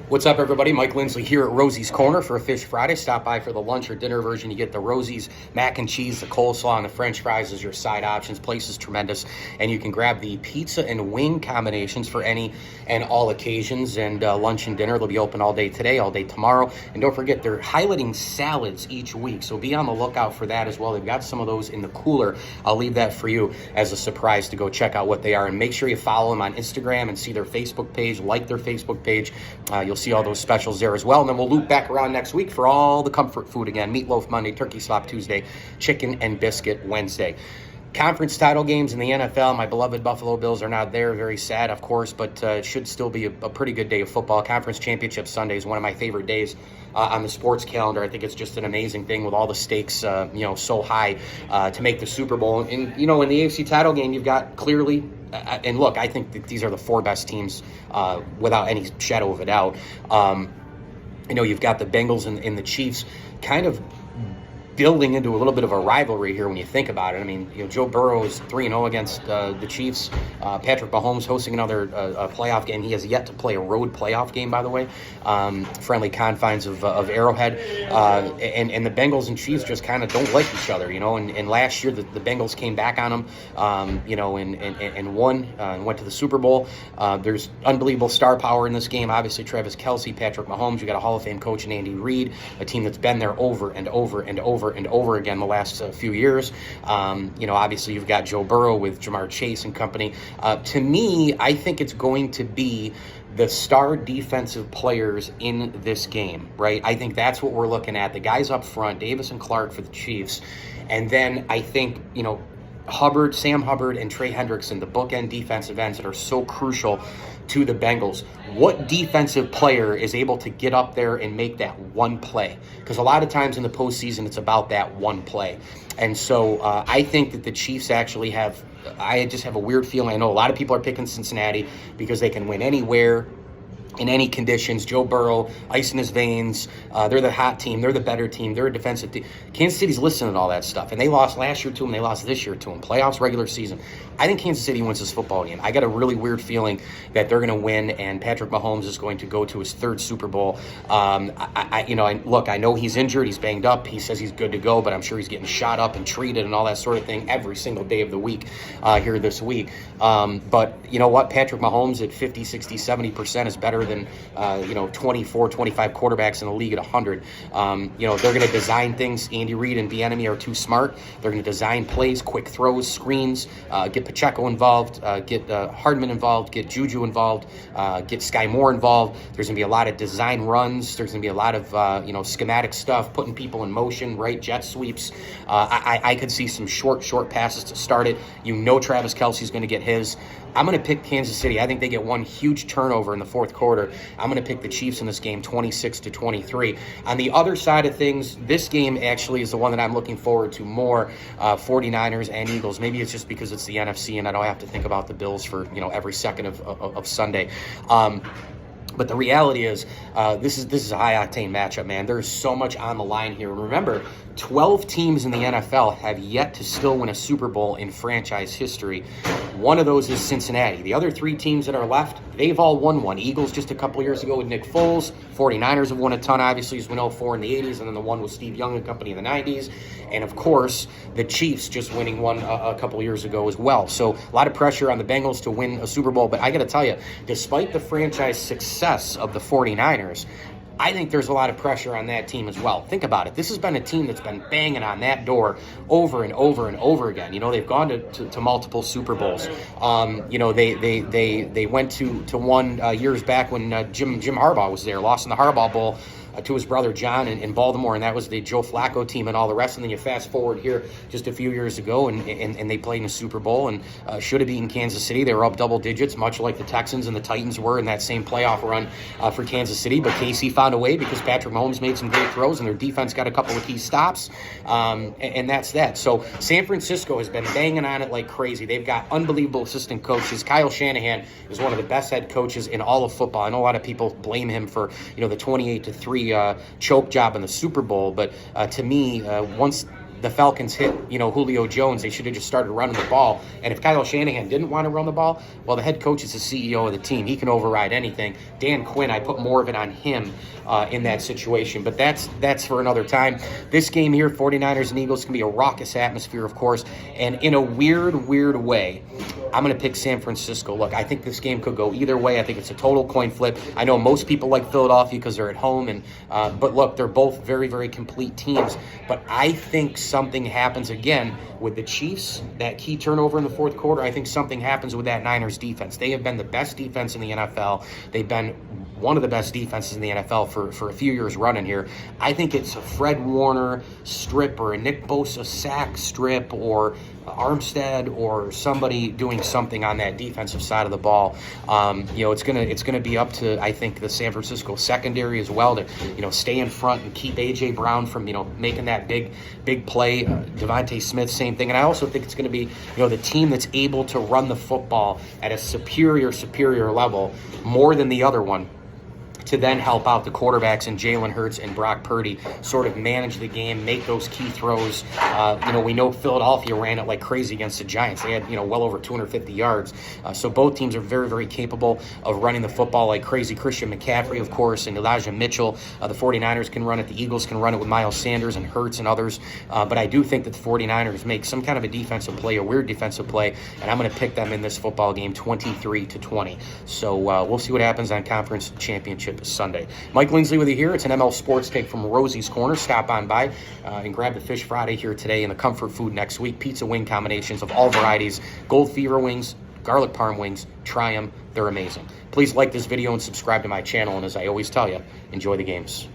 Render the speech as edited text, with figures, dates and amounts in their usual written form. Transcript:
What's up, everybody? Mike Lindsley here at Rosie's Corner for a Fish Friday. Stop by for the lunch or dinner version. You get the Rosie's mac and cheese, the coleslaw, and the french fries as your side options. Place is tremendous. And you can grab the pizza and wing combinations for any and all occasions. And lunch and dinner, they'll be open all day today, all day tomorrow. And don't forget, they're highlighting salads each week. So be on the lookout for that as well. They've got some of those in the cooler. I'll leave that for you as a surprise to go check out what they are. And make sure you follow them on Instagram and see their Facebook page, like their Facebook page. You'll see all those specials there as well. And then we'll loop back around next week for all the comfort food again. Meatloaf Monday, Turkey Slop Tuesday, Chicken and Biscuit Wednesday. Conference title games in the NFL. My beloved Buffalo Bills are not there. Very sad, of course, but it should still be a pretty good day of football. Conference Championship Sunday is one of my favorite days on the sports calendar. I think it's just an amazing thing with all the stakes, so high to make the Super Bowl. And, in the AFC title game, you've got clearly, and look, I think that these are the four best teams without any shadow of a doubt. You've got the Bengals and the Chiefs kind of building into a little bit of a rivalry here when you think about it. I mean, Joe Burrow is 3-0 against the Chiefs. Patrick Mahomes hosting another playoff game. He has yet to play a road playoff game, by the way. Friendly confines of Arrowhead. And the Bengals and Chiefs just kind of don't like each other, And last year, the Bengals came back on them, and won and went to the Super Bowl. There's unbelievable star power in this game. Obviously, Travis Kelce, Patrick Mahomes. You got a Hall of Fame coach in Andy Reid, a team that's been there over and over and over and over again the last few years. Obviously you've got Joe Burrow with Jamar Chase and company. To me, I think it's going to be the star defensive players in this game, right? I think that's what we're looking at. The guys up front, Davis and Clark for the Chiefs. And then I think, Sam Hubbard and Trey Hendrickson, the bookend defensive ends that are so crucial to the Bengals. What defensive player is able to get up there and make that one play? Because a lot of times in the postseason, it's about that one play. And so I think that the Chiefs actually I just have a weird feeling. I know a lot of people are picking Cincinnati because they can win anywhere, in any conditions. Joe Burrow, ice in his veins. They're the hot team. They're the better team. They're a defensive team. Kansas City's listening to all that stuff. And they lost last year to them. They lost this year to them. Playoffs, regular season. I think Kansas City wins this football game. I got a really weird feeling that they're going to win, and Patrick Mahomes is going to go to his third Super Bowl. I know he's injured. He's banged up. He says he's good to go, but I'm sure he's getting shot up and treated and all that sort of thing every single day of the week here this week. But you know what? Patrick Mahomes at 50, 60, 70% is better than 24, 25 quarterbacks in the league at 100. They're going to design things. Andy Reid and Bieniemy are too smart. They're going to design plays, quick throws, screens, get Pacheco involved, get Hardman involved, get Juju involved, get Sky Moore involved. There's going to be a lot of design runs. There's going to be a lot of schematic stuff, putting people in motion, right? Jet sweeps. I could see some short passes to start it. Travis Kelce's going to get his. I'm going to pick Kansas City. I think they get one huge turnover in the fourth quarter. I'm going to pick the Chiefs in this game, 26-23. On the other side of things, this game actually is the one that I'm looking forward to more, 49ers and Eagles. Maybe it's just because it's the NFC and I don't have to think about the Bills for, every second of Sunday. But the reality is, this is a high-octane matchup, man. There's so much on the line here. And remember, 12 teams in the NFL have yet to still win a Super Bowl in franchise history. One of those is Cincinnati. The other three teams that are left, they've all won one. Eagles just a couple years ago with Nick Foles. 49ers have won a ton, obviously, as we know, 4 in the 80s, and then the one with Steve Young and company in the 90s. And, of course, the Chiefs just winning one a couple years ago as well. So a lot of pressure on the Bengals to win a Super Bowl. But I got to tell you, despite the franchise success of the 49ers, I think there's a lot of pressure on that team as well. Think about it. This has been a team that's been banging on that door over and over and over again. They've gone to multiple Super Bowls. They went to one years back when Jim Harbaugh was there, lost in the Harbaugh Bowl to his brother John in Baltimore, and that was the Joe Flacco team and all the rest. And then you fast forward here just a few years ago, and they played in a Super Bowl and should have beaten Kansas City. They were up double digits, much like the Texans and the Titans were in that same playoff run for Kansas City. But KC found a way because Patrick Mahomes made some great throws, and their defense got a couple of key stops, and that's that. So San Francisco has been banging on it like crazy. They've got unbelievable assistant coaches. Kyle Shanahan is one of the best head coaches in all of football. I know a lot of people blame him for the 28-3 choke job in the Super Bowl, but to me, once the Falcons hit, Julio Jones, they should have just started running the ball. And if Kyle Shanahan didn't want to run the ball, well, the head coach is the CEO of the team. He can override anything. Dan Quinn, I put more of it on him in that situation. But that's for another time. This game here, 49ers and Eagles, can be a raucous atmosphere, of course. And in a weird way, I'm going to pick San Francisco. Look, I think this game could go either way. I think it's a total coin flip. I know most people like Philadelphia because they're at home, but look, they're both very, very complete teams. But I think something happens again with the Chiefs, that key turnover in the fourth quarter. I think something happens with that Niners defense. They have been the best defense in the NFL. They've been one of the best defenses in the NFL for a few years running here. I think it's a Fred Warner strip or a Nick Bosa sack strip or Armstead or somebody doing something on that defensive side of the ball. It's gonna be up to, I think, the San Francisco secondary as well to stay in front and keep AJ Brown from making that big play. Devontae Smith, same thing. And I also think it's going to be the team that's able to run the football at a superior level more than the other one, to then help out the quarterbacks and Jalen Hurts and Brock Purdy sort of manage the game, make those key throws. We know Philadelphia ran it like crazy against the Giants. They had, well over 250 yards. So both teams are very, very capable of running the football like crazy. Christian McCaffrey, of course, and Elijah Mitchell. The 49ers can run it. The Eagles can run it with Miles Sanders and Hurts and others. But I do think that the 49ers make some kind of a defensive play, a weird defensive play, and I'm going to pick them in this football game 23-20. So we'll see what happens on Conference Championship Sunday. Mike Lindsley with you here. It's an ML Sports Take from Rosie's Corner. Stop on by and grab the Fish Friday here today and the comfort food next week. Pizza wing combinations of all varieties. Gold Fever wings, garlic parm wings. Try them. They're amazing. Please like this video and subscribe to my channel. And as I always tell you, enjoy the games.